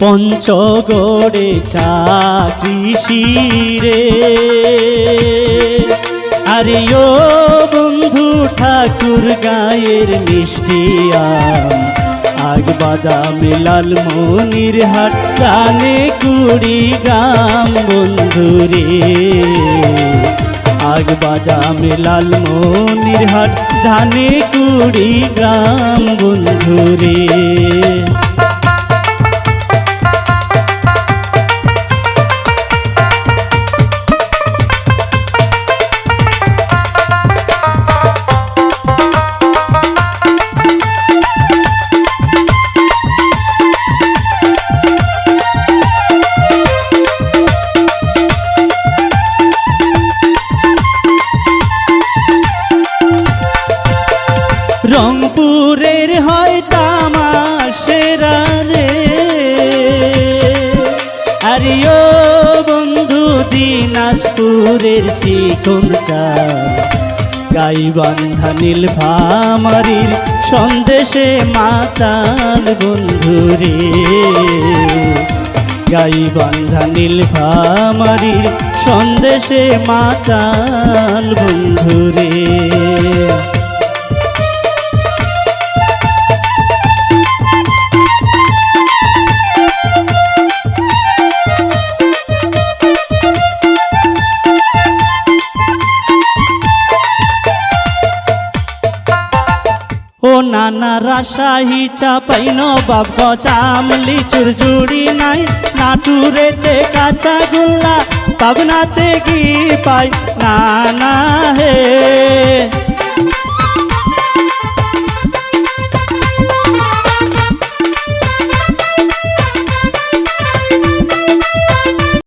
পঞ্চগড়ে চাকরি শিরে আরে ও বন্ধু ঠাকুর গায়ের মিষ্টি আম আগ বাদামে লালমনির হাট কানে কুড়িগ্রাম বন্ধুরে আগ বাদামে লালমনির হাট ধানে কুড়িগ্রাম বন্ধুরে রংপুরের হয় তামাশেরা রে আরে ও বন্ধু দিনাজপুরের চিকন চাল গাইবান্ধা নীলফামারীর সন্দেশে মাতাল বন্ধুরে গাইবান্ধা নীলফামারীর সন্দেশে মাতাল বন্ধুরে ও নানা রাজশাহী চাপাই নবাব গজাম লিচুর জুড়ি নাই নাটুরেতে কাঁচা গোল্লা পাবনাতে কি পাই নানা হে